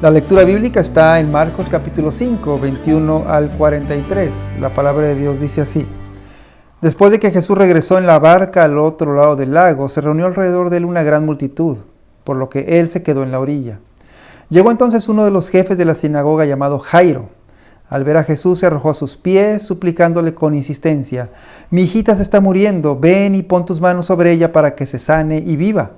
La lectura bíblica está en Marcos capítulo 5, 21 al 43. La palabra de Dios dice así: Después de que Jesús regresó en la barca al otro lado del lago, se reunió alrededor de él una gran multitud, por lo que él se quedó en la orilla. Llegó entonces uno de los jefes de la sinagoga llamado Jairo. Al ver a Jesús se arrojó a sus pies, suplicándole con insistencia: Mi hijita se está muriendo, ven y pon tus manos sobre ella para que se sane y viva.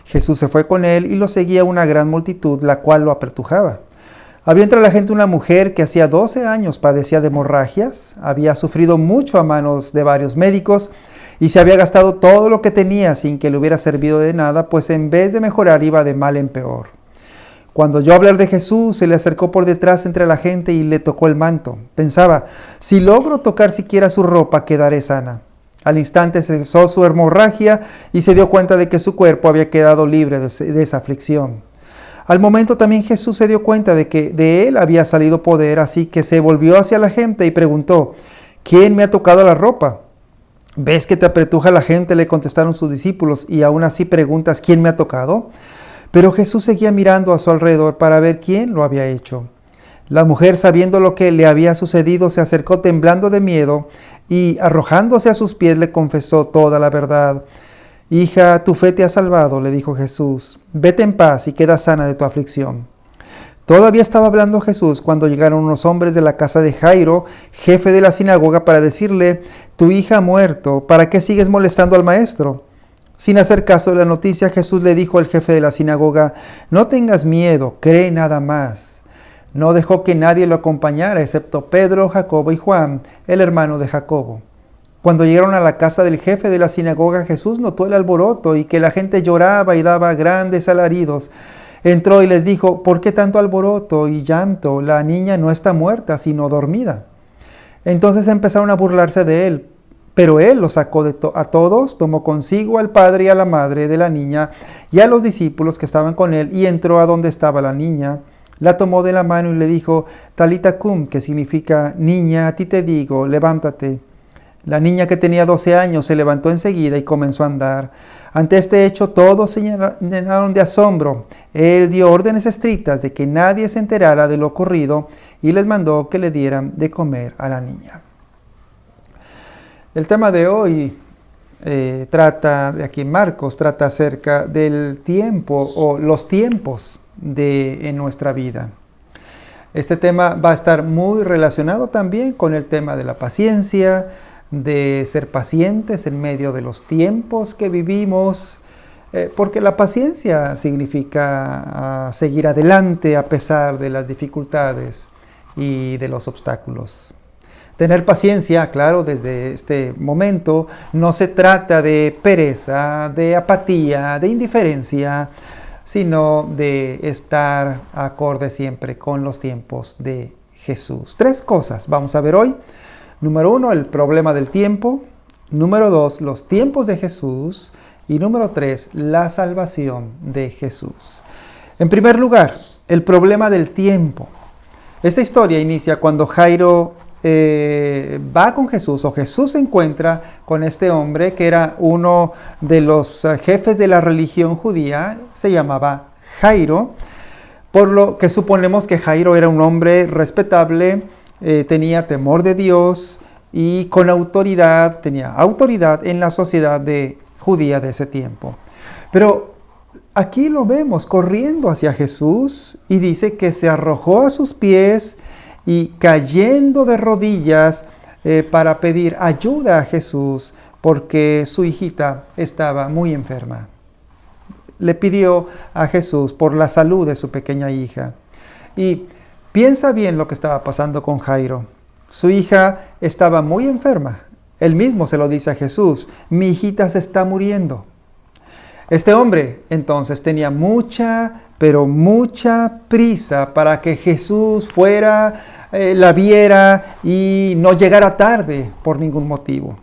Jesús se fue con él y lo seguía una gran multitud, la cual lo apretujaba. Había entre la gente una mujer que hacía 12 años padecía de hemorragias, había sufrido mucho a manos de varios médicos y se había gastado todo lo que tenía sin que le hubiera servido de nada, pues en vez de mejorar iba de mal en peor. Cuando oyó hablar de Jesús, se le acercó por detrás entre la gente y le tocó el manto. Pensaba: si logro tocar siquiera su ropa, quedaré sana. Al instante cesó su hemorragia y se dio cuenta de que su cuerpo había quedado libre de esa aflicción. Al momento también Jesús se dio cuenta de que de él había salido poder, así que se volvió hacia la gente y preguntó: ¿Quién me ha tocado la ropa? ¿Ves que te apretuja la gente?, le contestaron sus discípulos, y aún así preguntas: ¿quién me ha tocado? Pero Jesús seguía mirando a su alrededor para ver quién lo había hecho. La mujer, sabiendo lo que le había sucedido, se acercó temblando de miedo y, arrojándose a sus pies, le confesó toda la verdad. Hija, tu fe te ha salvado, le dijo Jesús. Vete en paz y queda sana de tu aflicción. Todavía estaba hablando Jesús cuando llegaron unos hombres de la casa de Jairo, jefe de la sinagoga, para decirle: tu hija ha muerto, ¿para qué sigues molestando al maestro? Sin hacer caso de la noticia, Jesús le dijo al jefe de la sinagoga: no tengas miedo, cree nada más. No dejó que nadie lo acompañara, excepto Pedro, Jacobo y Juan, el hermano de Jacobo. Cuando llegaron a la casa del jefe de la sinagoga, Jesús notó el alboroto y que la gente lloraba y daba grandes alaridos. Entró y les dijo: ¿por qué tanto alboroto y llanto? La niña no está muerta, sino dormida. Entonces empezaron a burlarse de él. Pero él los sacó a todos, tomó consigo al padre y a la madre de la niña y a los discípulos que estaban con él, y entró a donde estaba la niña. La tomó de la mano y le dijo: Talita cum, que significa: niña, a ti te digo, levántate. La niña, que tenía 12 años, se levantó enseguida y comenzó a andar. Ante este hecho todos se llenaron de asombro. Él dio órdenes estrictas de que nadie se enterara de lo ocurrido y les mandó que le dieran de comer a la niña. El tema de hoy de aquí en Marcos, trata acerca del tiempo o los tiempos en nuestra vida. Este tema va a estar muy relacionado también con el tema de la paciencia, de ser pacientes en medio de los tiempos que vivimos, porque la paciencia significa seguir adelante a pesar de las dificultades y de los obstáculos. Tener paciencia, claro, desde este momento no se trata de pereza, de apatía, de indiferencia, sino de estar acorde siempre con los tiempos de Jesús. 3 cosas vamos a ver hoy. Número 1, el problema del tiempo. Número 2, los tiempos de Jesús. Y número 3, la salvación de Jesús. En primer lugar, el problema del tiempo. Esta historia inicia cuando Jairo va con Jesús, o Jesús se encuentra con este hombre que era uno de los jefes de la religión judía. Se llamaba Jairo, por lo que suponemos que Jairo era un hombre respetable, tenía temor de Dios y tenía autoridad en la sociedad judía de ese tiempo. Pero aquí lo vemos corriendo hacia Jesús y dice que se arrojó a sus pies y cayendo de rodillas para pedir ayuda a Jesús porque su hijita estaba muy enferma. Le pidió a Jesús por la salud de su pequeña hija. Y piensa bien lo que estaba pasando con Jairo. Su hija estaba muy enferma. Él mismo se lo dice a Jesús: mi hijita se está muriendo. Este hombre entonces tenía mucha prisa para que Jesús fuera, la viera y no llegara tarde por ningún motivo.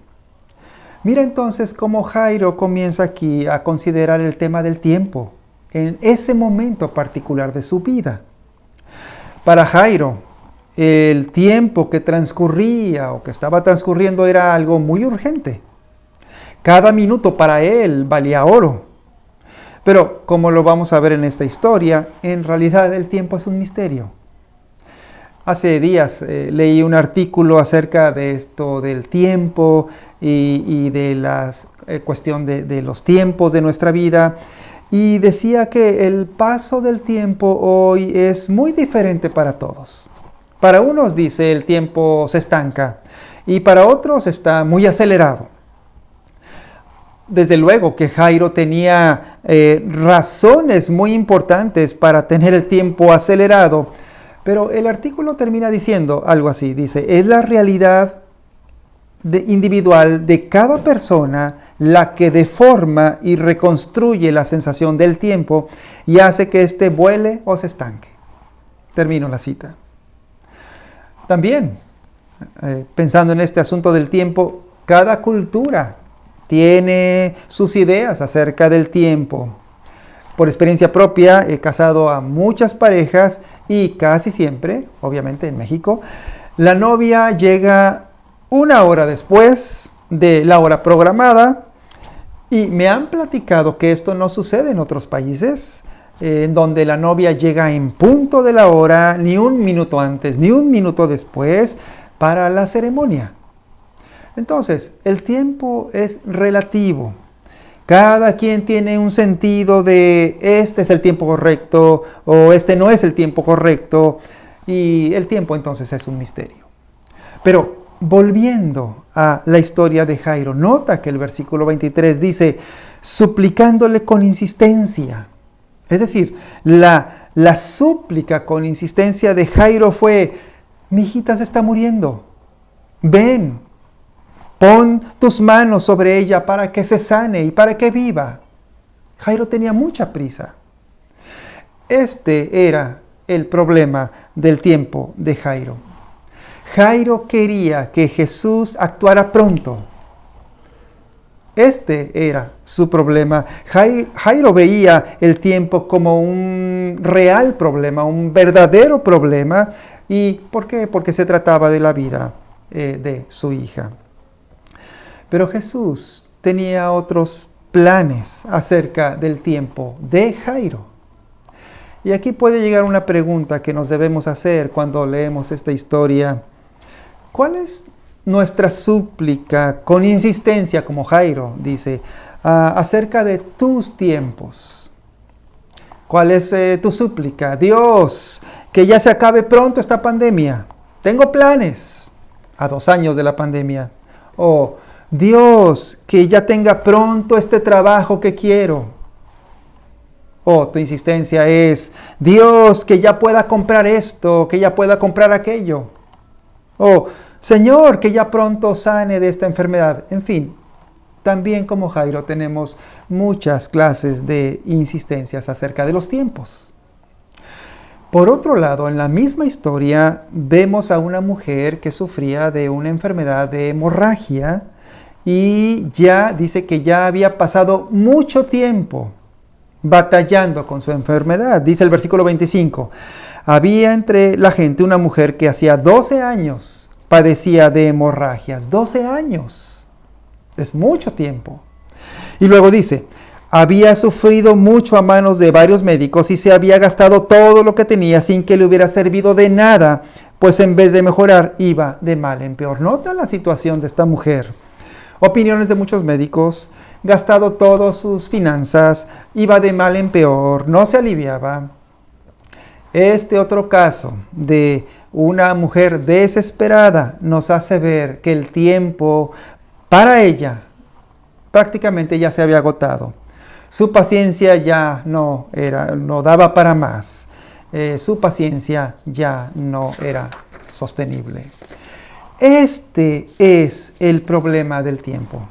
Mira entonces cómo Jairo comienza aquí a considerar el tema del tiempo en ese momento particular de su vida. Para Jairo, el tiempo que transcurría o que estaba transcurriendo era algo muy urgente. Cada minuto para él valía oro. Pero como lo vamos a ver en esta historia, en realidad el tiempo es un misterio. Hace días leí un artículo acerca de esto del tiempo y de la cuestión de los tiempos de nuestra vida. Y decía que el paso del tiempo hoy es muy diferente para todos. Para unos, dice, el tiempo se estanca y para otros está muy acelerado. Desde luego que Jairo tenía razones muy importantes para tener el tiempo acelerado, pero el artículo termina diciendo algo así, dice, es la realidad individual de cada persona la que deforma y reconstruye la sensación del tiempo y hace que éste vuele o se estanque. Termino la cita. También, pensando en este asunto del tiempo, cada cultura tiene sus ideas acerca del tiempo. Por experiencia propia, he casado a muchas parejas y casi siempre, obviamente en México, la novia llega 1 hora después de la hora programada y me han platicado que esto no sucede en otros países, en donde la novia llega en punto de la hora, ni 1 minuto antes, ni 1 minuto después, para la ceremonia. Entonces, el tiempo es relativo. Cada quien tiene un sentido de este es el tiempo correcto o este no es el tiempo correcto. Y el tiempo entonces es un misterio. Pero volviendo a la historia de Jairo, nota que el versículo 23 dice, suplicándole con insistencia. Es decir, la súplica con insistencia de Jairo fue, mi hijita se está muriendo, ven. Pon tus manos sobre ella para que se sane y para que viva. Jairo tenía mucha prisa. Este era el problema del tiempo de Jairo. Jairo quería que Jesús actuara pronto. Este era su problema. Jairo veía el tiempo como un real problema, un verdadero problema. ¿Y por qué? Porque se trataba de la vida de su hija. Pero Jesús tenía otros planes acerca del tiempo de Jairo. Y aquí puede llegar una pregunta que nos debemos hacer cuando leemos esta historia. ¿Cuál es nuestra súplica con insistencia, como Jairo dice, acerca de tus tiempos? ¿Cuál es tu súplica? Dios, que ya se acabe pronto esta pandemia. Tengo planes a 2 años de la pandemia. O Dios, que ya tenga pronto este trabajo que quiero. O tu insistencia es, Dios, que ya pueda comprar esto, que ya pueda comprar aquello. O, Señor, que ya pronto sane de esta enfermedad. En fin, también como Jairo tenemos muchas clases de insistencias acerca de los tiempos. Por otro lado, en la misma historia vemos a una mujer que sufría de una enfermedad de hemorragia y ya dice que ya había pasado mucho tiempo batallando con su enfermedad. Dice el versículo 25, había entre la gente una mujer que hacía 12 años padecía de hemorragias. 12 años. Es mucho tiempo. Y luego dice, había sufrido mucho a manos de varios médicos y se había gastado todo lo que tenía sin que le hubiera servido de nada, pues en vez de mejorar iba de mal en peor. Nota la situación de esta mujer. Opiniones de muchos médicos, gastado todas sus finanzas, iba de mal en peor, no se aliviaba. Este otro caso de una mujer desesperada nos hace ver que el tiempo para ella prácticamente ya se había agotado. Su paciencia ya no daba para más. Su paciencia ya no era sostenible. Este es el problema del tiempo.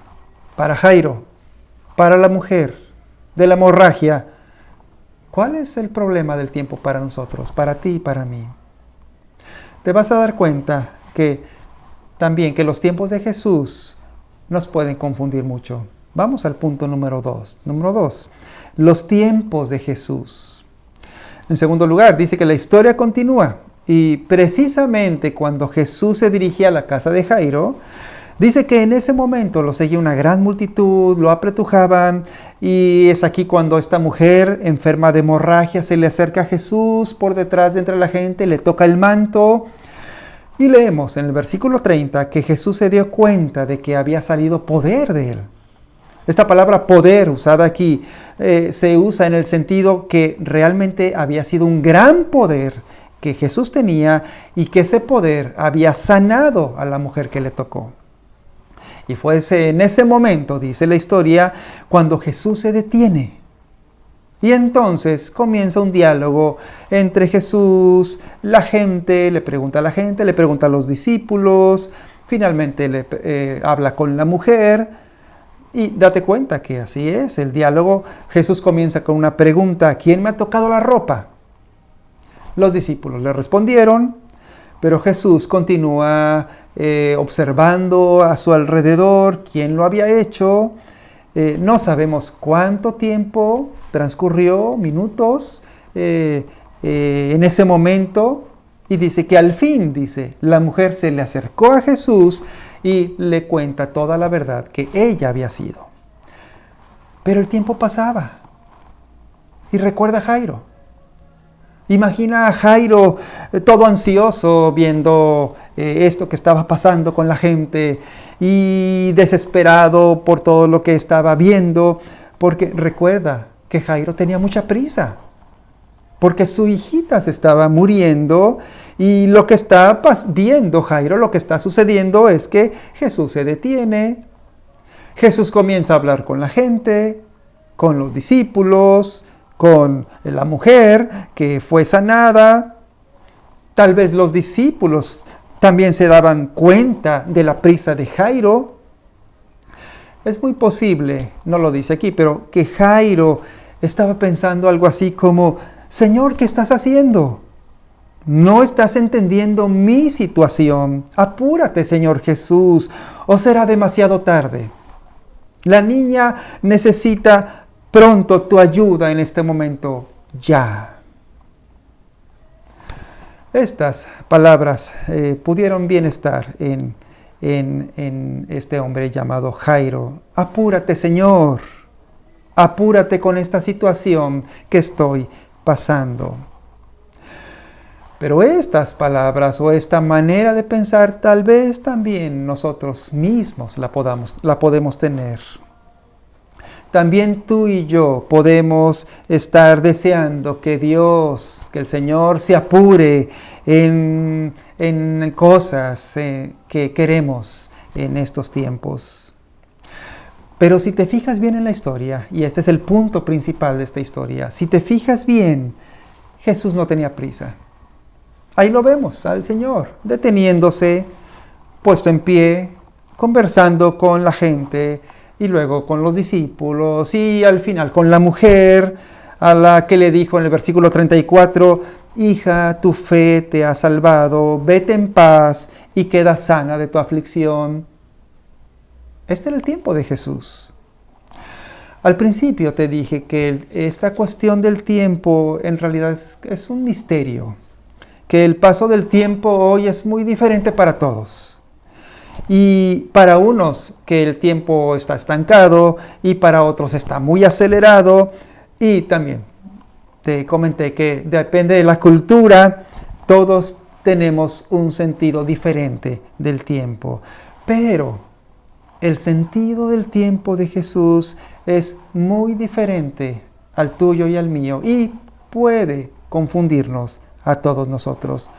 Para Jairo, para la mujer de la hemorragia, ¿cuál es el problema del tiempo para nosotros, para ti y para mí? Te vas a dar cuenta que también que los tiempos de Jesús nos pueden confundir mucho. Vamos al punto número 2. Número 2, los tiempos de Jesús. En segundo lugar, dice que la historia continúa. Y precisamente cuando Jesús se dirigía a la casa de Jairo, dice que en ese momento lo seguía una gran multitud, lo apretujaban Y es aquí cuando esta mujer enferma de hemorragia se le acerca a Jesús por detrás de entre la gente, le toca el manto. Y leemos en el versículo 30 que Jesús se dio cuenta de que había salido poder de él. Esta palabra poder usada aquí se usa en el sentido que realmente había sido un gran poder que Jesús tenía y que ese poder había sanado a la mujer que le tocó. Y fue en ese momento, dice la historia, cuando Jesús se detiene. Y entonces comienza un diálogo entre Jesús, la gente, le pregunta a la gente, le pregunta a los discípulos, finalmente habla con la mujer. Y date cuenta que así es el diálogo. Jesús comienza con una pregunta: ¿quién me ha tocado la ropa? Los discípulos le respondieron, pero Jesús continúa observando a su alrededor quién lo había hecho. No sabemos cuánto tiempo transcurrió, minutos, en ese momento. Y dice que al fin, la mujer se le acercó a Jesús y le cuenta toda la verdad que ella había sido. Pero el tiempo pasaba. Y recuerda a Jairo. Imagina a Jairo todo ansioso viendo esto que estaba pasando con la gente y desesperado por todo lo que estaba viendo, porque recuerda que Jairo tenía mucha prisa, porque su hijita se estaba muriendo y lo que está viendo Jairo, lo que está sucediendo es que Jesús se detiene, Jesús comienza a hablar con la gente, con los discípulos, con la mujer que fue sanada. Tal vez los discípulos también se daban cuenta de la prisa de Jairo. Es muy posible, no lo dice aquí, pero que Jairo estaba pensando algo así como: Señor, ¿qué estás haciendo? No estás entendiendo mi situación. Apúrate, Señor Jesús, o será demasiado tarde. La niña necesita pronto tu ayuda en este momento, ya. Estas palabras pudieron bien estar en este hombre llamado Jairo. Apúrate, Señor. Apúrate con esta situación que estoy pasando. Pero estas palabras o esta manera de pensar tal vez también nosotros mismos la podemos tener. También tú y yo podemos estar deseando que Dios, que el Señor se apure en cosas que queremos en estos tiempos. Pero si te fijas bien en la historia, y este es el punto principal de esta historia, si te fijas bien, Jesús no tenía prisa. Ahí lo vemos al Señor, deteniéndose, puesto en pie, conversando con la gente, y luego con los discípulos, y al final con la mujer, a la que le dijo en el versículo 34, hija, tu fe te ha salvado, vete en paz y queda sana de tu aflicción. Este era el tiempo de Jesús. Al principio te dije que esta cuestión del tiempo en realidad es un misterio, que el paso del tiempo hoy es muy diferente para todos. Y para unos que el tiempo está estancado y para otros está muy acelerado. Y también te comenté que depende de la cultura, todos tenemos un sentido diferente del tiempo. Pero el sentido del tiempo de Jesús es muy diferente al tuyo y al mío y puede confundirnos a todos nosotros,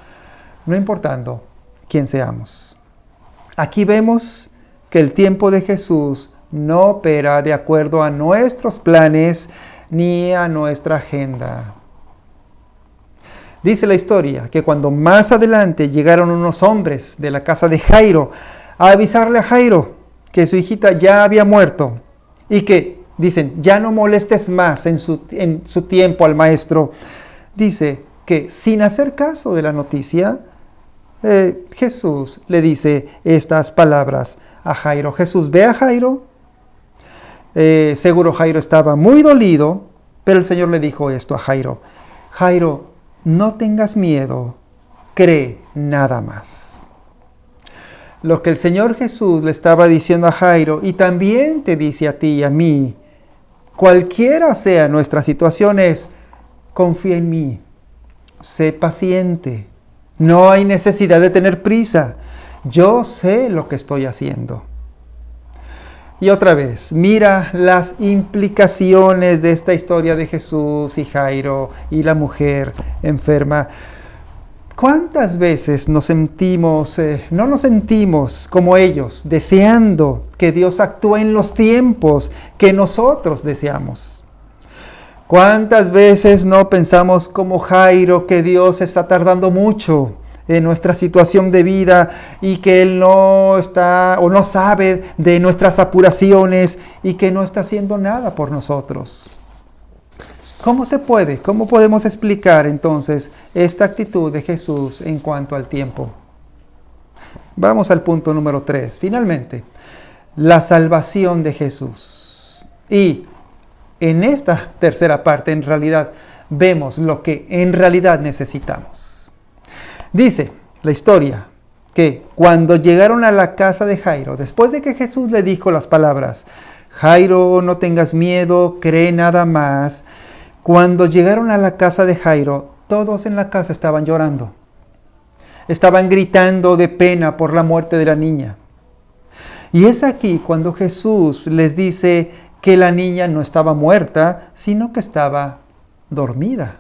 no importando quién seamos. Aquí vemos que el tiempo de Jesús no opera de acuerdo a nuestros planes ni a nuestra agenda. Dice la historia que cuando más adelante llegaron unos hombres de la casa de Jairo a avisarle a Jairo que su hijita ya había muerto y que dicen, ya no molestes más en su tiempo al maestro. Dice que sin hacer caso de la noticia, Jesús le dice estas palabras a Jairo. Jesús ve a Jairo, seguro Jairo estaba muy dolido, pero el Señor le dijo esto a Jairo: Jairo, no tengas miedo, cree nada más. Lo que el Señor Jesús le estaba diciendo a Jairo y también te dice a ti y a mí cualquiera sea nuestra situación, es: confía en mí, sé paciente, no hay necesidad de tener prisa, yo sé lo que estoy haciendo. Y otra vez, mira las implicaciones de esta historia de Jesús y Jairo y la mujer enferma. ¿Cuántas veces no nos sentimos como ellos, deseando que Dios actúe en los tiempos que nosotros deseamos? ¿Cuántas veces no pensamos como Jairo que Dios está tardando mucho en nuestra situación de vida y que Él no está o no sabe de nuestras apuraciones y que no está haciendo nada por nosotros? ¿Cómo se puede? ¿Cómo podemos explicar entonces esta actitud de Jesús en cuanto al tiempo? Vamos al punto número 3. Finalmente, la salvación de Jesús. Y en esta tercera parte, en realidad, vemos lo que en realidad necesitamos. Dice la historia que cuando llegaron a la casa de Jairo, después de que Jesús le dijo las palabras: Jairo, no tengas miedo, cree nada más. Cuando llegaron a la casa de Jairo, todos en la casa estaban llorando. Estaban gritando de pena por la muerte de la niña. Y es aquí cuando Jesús les dice que la niña no estaba muerta, sino que estaba dormida.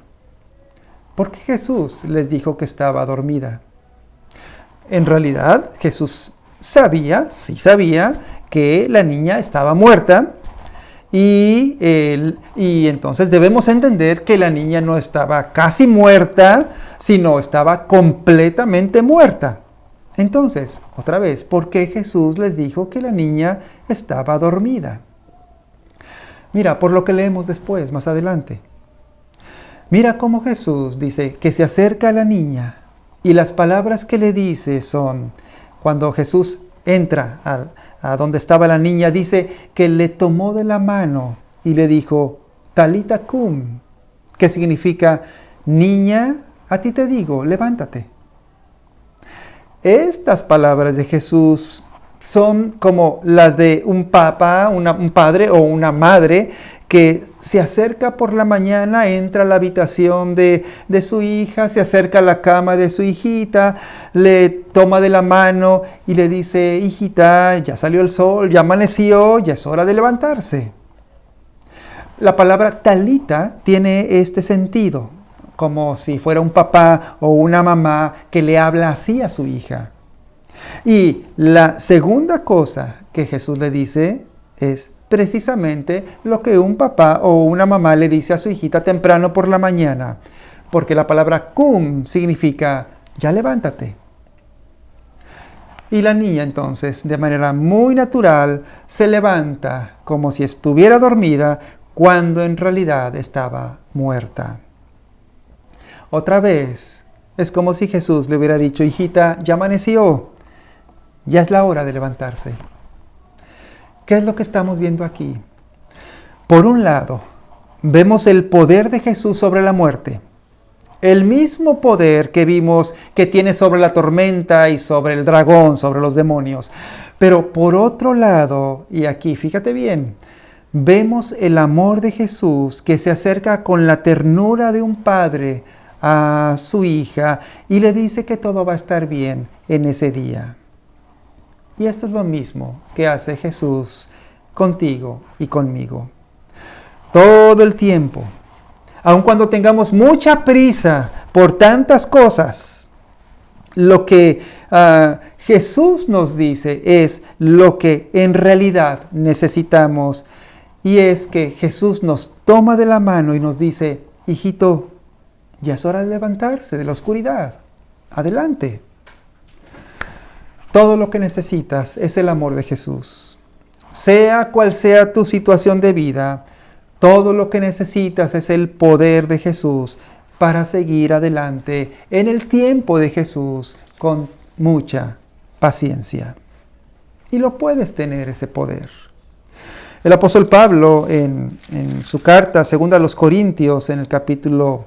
¿Por qué Jesús les dijo que estaba dormida? En realidad, Jesús sí sabía que la niña estaba muerta. Y entonces debemos entender que la niña no estaba casi muerta, sino estaba completamente muerta. Entonces, otra vez, ¿por qué Jesús les dijo que la niña estaba dormida? Mira, por lo que leemos después, más adelante. Mira cómo Jesús dice que se acerca a la niña y las palabras que le dice son, cuando Jesús entra a donde estaba la niña, dice que le tomó de la mano y le dijo: Talita cum, que significa: niña, a ti te digo, levántate. Estas palabras de Jesús son como las de un padre o una madre que se acerca por la mañana, entra a la habitación de su hija, se acerca a la cama de su hijita, le toma de la mano y le dice: hijita, ya salió el sol, ya amaneció, ya es hora de levantarse. La palabra talita tiene este sentido, como si fuera un papá o una mamá que le habla así a su hija. Y la segunda cosa que Jesús le dice es precisamente lo que un papá o una mamá le dice a su hijita temprano por la mañana, porque la palabra cum significa: ya levántate. Y la niña entonces, de manera muy natural, se levanta como si estuviera dormida cuando en realidad estaba muerta. Otra vez, es como si Jesús le hubiera dicho: hijita, ya amaneció, ya es la hora de levantarse. ¿Qué es lo que estamos viendo aquí? Por un lado, vemos el poder de Jesús sobre la muerte. El mismo poder que vimos que tiene sobre la tormenta y sobre el dragón, sobre los demonios. Pero por otro lado, y aquí fíjate bien, vemos el amor de Jesús que se acerca con la ternura de un padre a su hija y le dice que todo va a estar bien en ese día. Y esto es lo mismo que hace Jesús contigo y conmigo. Todo el tiempo, aun cuando tengamos mucha prisa por tantas cosas, lo que Jesús nos dice es lo que en realidad necesitamos. Y es que Jesús nos toma de la mano y nos dice: hijito, ya es hora de levantarse de la oscuridad. Adelante. Todo lo que necesitas es el amor de Jesús. Sea cual sea tu situación de vida, todo lo que necesitas es el poder de Jesús para seguir adelante en el tiempo de Jesús con mucha paciencia. Y lo puedes tener, ese poder. El apóstol Pablo en su carta segunda a los Corintios, en el capítulo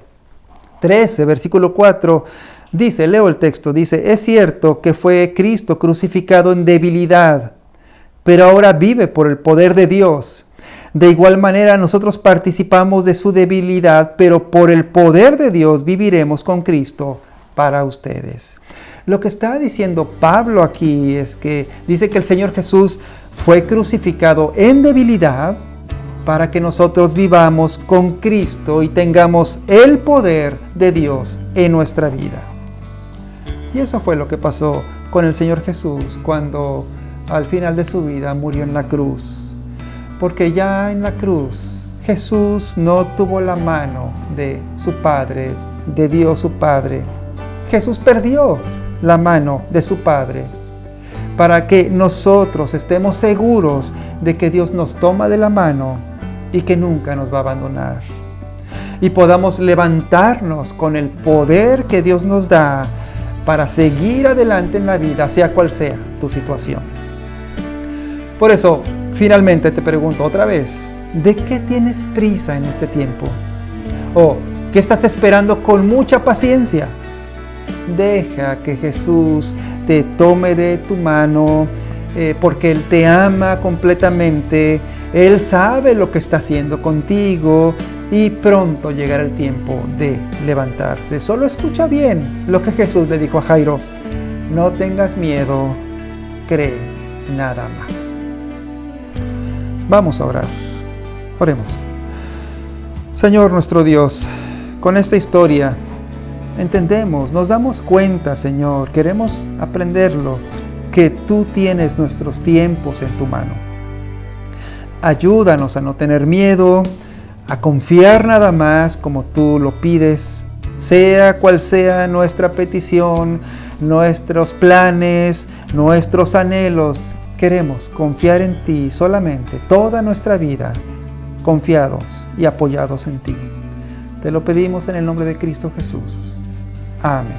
13, versículo 4, dice, leo el texto, dice: es cierto que fue Cristo crucificado en debilidad, pero ahora vive por el poder de Dios. De igual manera, nosotros participamos de su debilidad, pero por el poder de Dios viviremos con Cristo para ustedes. Lo que está diciendo Pablo aquí es que dice que el Señor Jesús fue crucificado en debilidad para que nosotros vivamos con Cristo y tengamos el poder de Dios en nuestra vida. Y eso fue lo que pasó con el Señor Jesús cuando al final de su vida murió en la cruz. Porque ya en la cruz Jesús no tuvo la mano de su Padre, de Dios su Padre. Jesús perdió la mano de su Padre para que nosotros estemos seguros de que Dios nos toma de la mano y que nunca nos va a abandonar. Y podamos levantarnos con el poder que Dios nos da para seguir adelante en la vida, sea cual sea tu situación. Por eso, finalmente te pregunto otra vez, ¿de qué tienes prisa en este tiempo? ¿O qué estás esperando con mucha paciencia? Deja que Jesús te tome de tu mano, porque Él te ama completamente. Él sabe lo que está haciendo contigo y pronto llegará el tiempo de levantarse. Solo escucha bien lo que Jesús le dijo a Jairo. No tengas miedo, cree nada más. Vamos a orar. Oremos. Señor nuestro Dios, con esta historia entendemos, nos damos cuenta, Señor, queremos aprenderlo, que tú tienes nuestros tiempos en tu mano. Ayúdanos a no tener miedo, a confiar nada más como tú lo pides, sea cual sea nuestra petición, nuestros planes, nuestros anhelos. Queremos confiar en ti solamente, toda nuestra vida, confiados y apoyados en ti. Te lo pedimos en el nombre de Cristo Jesús. Amén.